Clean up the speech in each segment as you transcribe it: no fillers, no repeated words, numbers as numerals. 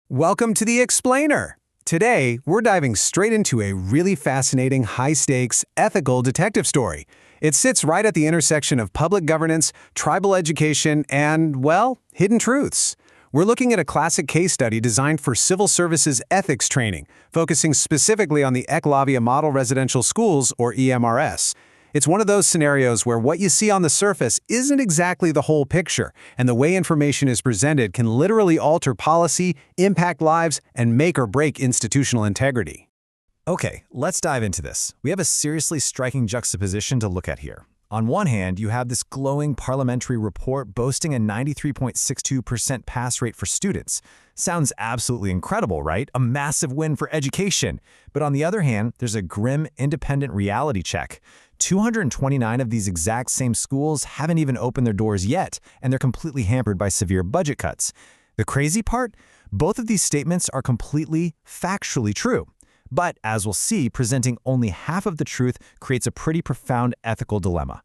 Welcome to The Explainer. Today, we're diving straight into a really fascinating, high-stakes, ethical detective story. It sits right at the intersection of public governance, tribal education, and, well, hidden truths. We're looking at a classic case study designed for civil services ethics training, focusing specifically on the Eklavya Model Residential Schools, or EMRS. It's one of those scenarios where what you see on the surface isn't exactly the whole picture, and the way information is presented can literally alter policy, impact lives, and make or break institutional integrity. Okay, let's dive into this. We have a seriously striking juxtaposition to look at here. On one hand, you have this glowing parliamentary report boasting a 93.62% pass rate for students. Sounds absolutely incredible, right? A massive win for education. But on the other hand, there's a grim, independent reality check. 229 of these exact same schools haven't even opened their doors yet, and they're completely hampered by severe budget cuts. The crazy part? Both of these statements are completely, factually true. But, as we'll see, presenting only half of the truth creates a pretty profound ethical dilemma.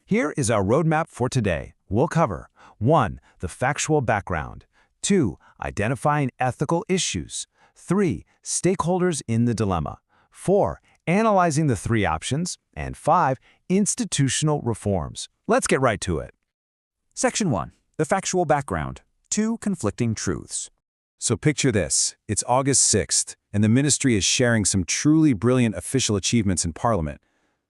Here is our roadmap for today. We'll cover 1. The factual background. 2. Identifying ethical issues. 3. Stakeholders in the dilemma. 4. Analyzing the three options. And 5. Institutional reforms. Let's get right to it. Section 1. The factual background. 2 conflicting truths. So picture this. It's August 6th, and the ministry is sharing some truly brilliant official achievements in Parliament.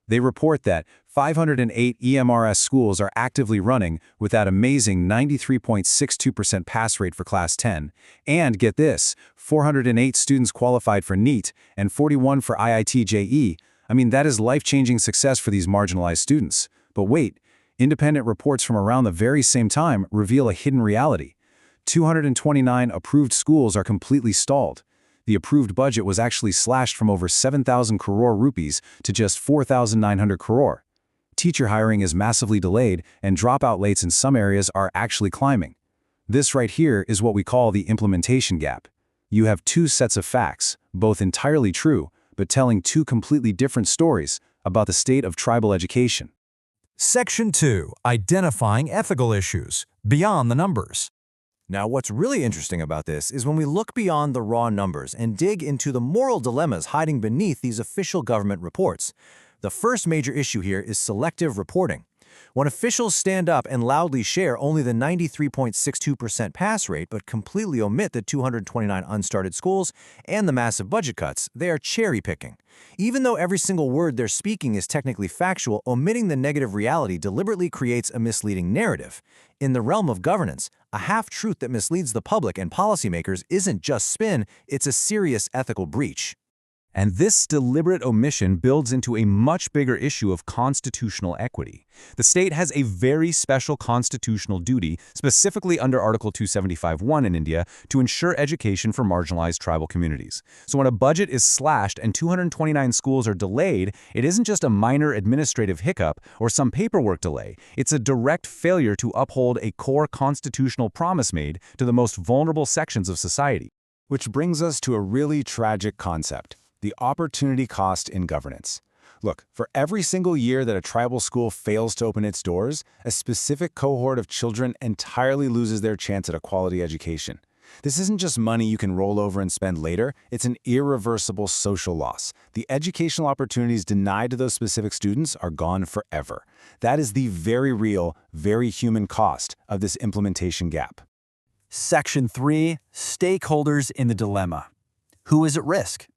They report that 508 EMRS schools are actively running with that amazing 93.62% pass rate for Class 10. And get this, 408 students qualified for NEET and 41 for IIT-JE. I mean, that is life-changing success for these marginalized students. But wait, independent reports from around the very same time reveal a hidden reality. 229 approved schools are completely stalled. The approved budget was actually slashed from over 7,000 crore rupees to just 4,900 crore. Teacher hiring is massively delayed, and dropout rates in some areas are actually climbing. This right here is what we call the implementation gap. You have two sets of facts, both entirely true, but telling two completely different stories about the state of tribal education. Section 2. Identifying ethical issues. Beyond the numbers. Now, what's really interesting about this is when we look beyond the raw numbers and dig into the moral dilemmas hiding beneath these official government reports. The first major issue here is selective reporting. When officials stand up and loudly share only the 93.62% pass rate but completely omit the 229 unstarted schools and the massive budget cuts, they are cherry-picking. Even though every single word they're speaking is technically factual, omitting the negative reality deliberately creates a misleading narrative. In the realm of governance, a half-truth that misleads the public and policymakers isn't just spin, it's a serious ethical breach. And this deliberate omission builds into a much bigger issue of constitutional equity. The state has a very special constitutional duty, specifically under Article 275(1) in India, to ensure education for marginalized tribal communities. So when a budget is slashed and 229 schools are delayed, it isn't just a minor administrative hiccup or some paperwork delay. It's a direct failure to uphold a core constitutional promise made to the most vulnerable sections of society. Which brings us to a really tragic concept. The opportunity cost in governance. Look, for every single year that a tribal school fails to open its doors, a specific cohort of children entirely loses their chance at a quality education. This isn't just money you can roll over and spend later, it's an irreversible social loss. The educational opportunities denied to those specific students are gone forever. That is the very real, very human cost of this implementation gap. Section 3. Stakeholders in the dilemma. Who is at risk?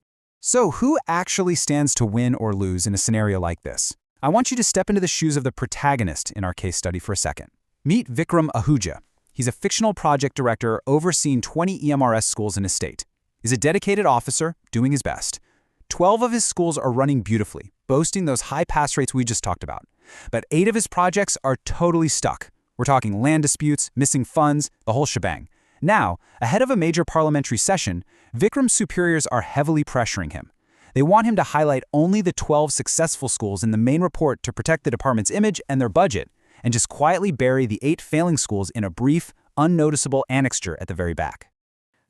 So who actually stands to win or lose in a scenario like this? I want you to step into the shoes of the protagonist in our case study for a second. Meet Vikram Ahuja. He's a fictional project director overseeing 20 EMRS schools in his state. He's a dedicated officer, doing his best. 12 of his schools are running beautifully, boasting those high pass rates we just talked about. But 8 of his projects are totally stuck. We're talking land disputes, missing funds, the whole shebang. Now, ahead of a major parliamentary session, Vikram's superiors are heavily pressuring him. They want him to highlight only the 12 successful schools in the main report to protect the department's image and their budget, and just quietly bury the 8 failing schools in a brief, unnoticeable annexure at the very back.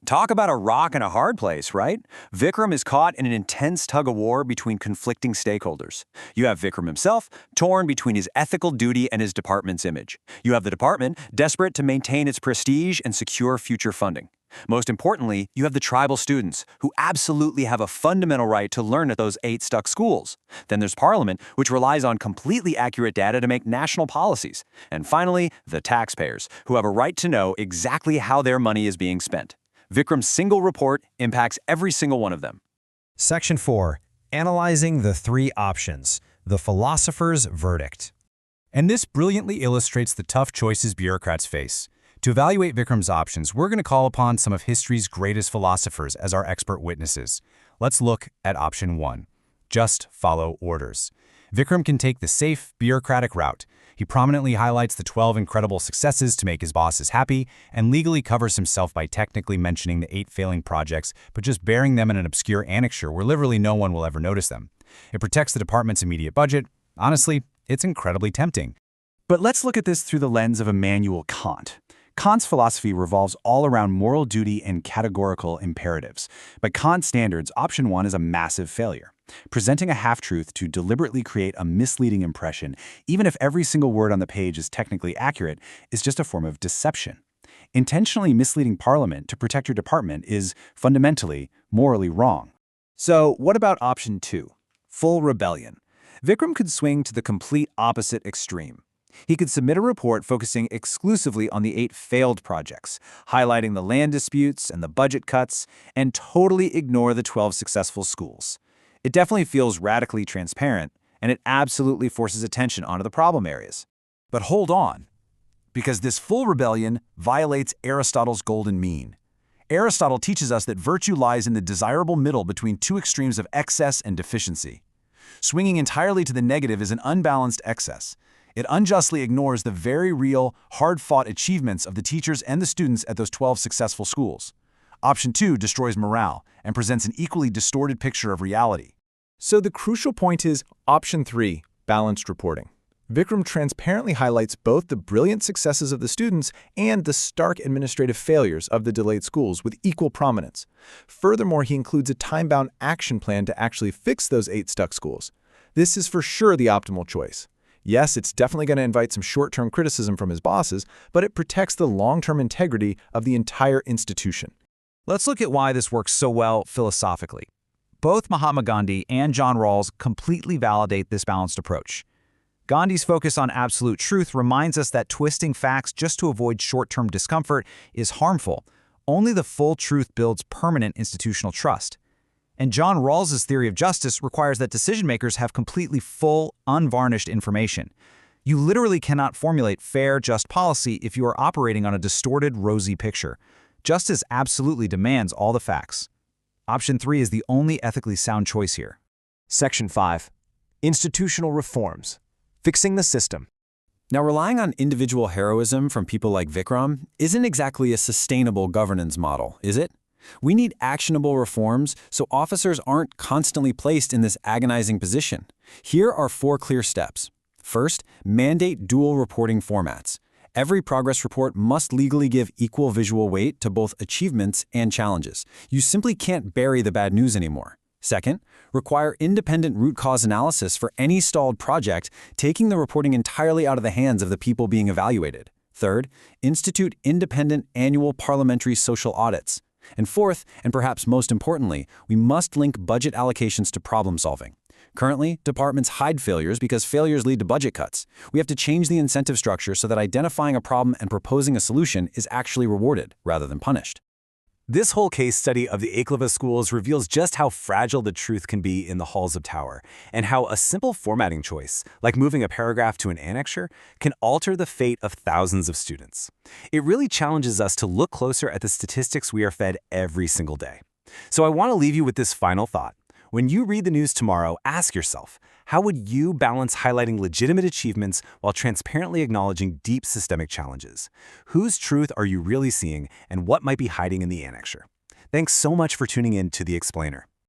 Talk about a rock and a hard place, right? Vikram is caught in an intense tug-of-war between conflicting stakeholders. You have Vikram himself, torn between his ethical duty and his department's image. You have the department, desperate to maintain its prestige and secure future funding. Most importantly, you have the tribal students, who absolutely have a fundamental right to learn at those 8 stuck schools. Then there's Parliament, which relies on completely accurate data to make national policies. And finally, the taxpayers, who have a right to know exactly how their money is being spent. Vikram's single report impacts every single one of them. Section 4. Analyzing the 3 options. The philosopher's verdict. And this brilliantly illustrates the tough choices bureaucrats face. To evaluate Vikram's options, we're going to call upon some of history's greatest philosophers as our expert witnesses. Let's look at option 1. Just follow orders. Vikram can take the safe, bureaucratic route. He prominently highlights the 12 incredible successes to make his bosses happy, and legally covers himself by technically mentioning the 8 failing projects, but just burying them in an obscure annexure where literally no one will ever notice them. It protects the department's immediate budget. Honestly, it's incredibly tempting. But let's look at this through the lens of Immanuel Kant. Kant's philosophy revolves all around moral duty and categorical imperatives. By Kant's standards, option 1 is a massive failure. Presenting a half-truth to deliberately create a misleading impression, even if every single word on the page is technically accurate, is just a form of deception. Intentionally misleading Parliament to protect your department is, fundamentally, morally wrong. So what about option 2? Full rebellion. Vikram could swing to the complete opposite extreme. He could submit a report focusing exclusively on the 8 failed projects, highlighting the land disputes and the budget cuts, and totally ignore the 12 successful schools. It definitely feels radically transparent, and it absolutely forces attention onto the problem areas. But hold on, because this full rebellion violates Aristotle's golden mean. Aristotle teaches us that virtue lies in the desirable middle between 2 extremes of excess and deficiency. Swinging entirely to the negative is an unbalanced excess. It unjustly ignores the very real, hard-fought achievements of the teachers and the students at those 12 successful schools. Option 2 destroys morale and presents an equally distorted picture of reality. So the crucial point is option 3, balanced reporting. Vikram transparently highlights both the brilliant successes of the students and the stark administrative failures of the delayed schools with equal prominence. Furthermore, he includes a time-bound action plan to actually fix those 8 stuck schools. This is for sure the optimal choice. Yes, it's definitely going to invite some short-term criticism from his bosses, but it protects the long-term integrity of the entire institution. Let's look at why this works so well philosophically. Both Mahatma Gandhi and John Rawls completely validate this balanced approach. Gandhi's focus on absolute truth reminds us that twisting facts just to avoid short-term discomfort is harmful. Only the full truth builds permanent institutional trust. And John Rawls's theory of justice requires that decision-makers have completely full, unvarnished information. You literally cannot formulate fair, just policy if you are operating on a distorted, rosy picture. Justice absolutely demands all the facts. Option 3 is the only ethically sound choice here. Section 5. Institutional reforms. Fixing the system. Now, relying on individual heroism from people like Vikram isn't exactly a sustainable governance model, is it? We need actionable reforms so officers aren't constantly placed in this agonizing position. Here are 4 clear steps. First, mandate dual reporting formats. Every progress report must legally give equal visual weight to both achievements and challenges. You simply can't bury the bad news anymore. Second, require independent root cause analysis for any stalled project, taking the reporting entirely out of the hands of the people being evaluated. Third, institute independent annual parliamentary social audits. And fourth, and perhaps most importantly, we must link budget allocations to problem solving. Currently, departments hide failures because failures lead to budget cuts. We have to change the incentive structure so that identifying a problem and proposing a solution is actually rewarded rather than punished. This whole case study of the Eklavya schools reveals just how fragile the truth can be in the halls of power, and how a simple formatting choice, like moving a paragraph to an annexure, can alter the fate of thousands of students. It really challenges us to look closer at the statistics we are fed every single day. So I want to leave you with this final thought. When you read the news tomorrow, ask yourself, how would you balance highlighting legitimate achievements while transparently acknowledging deep systemic challenges? Whose truth are you really seeing, and what might be hiding in the annexure? Thanks so much for tuning in to The Explainer.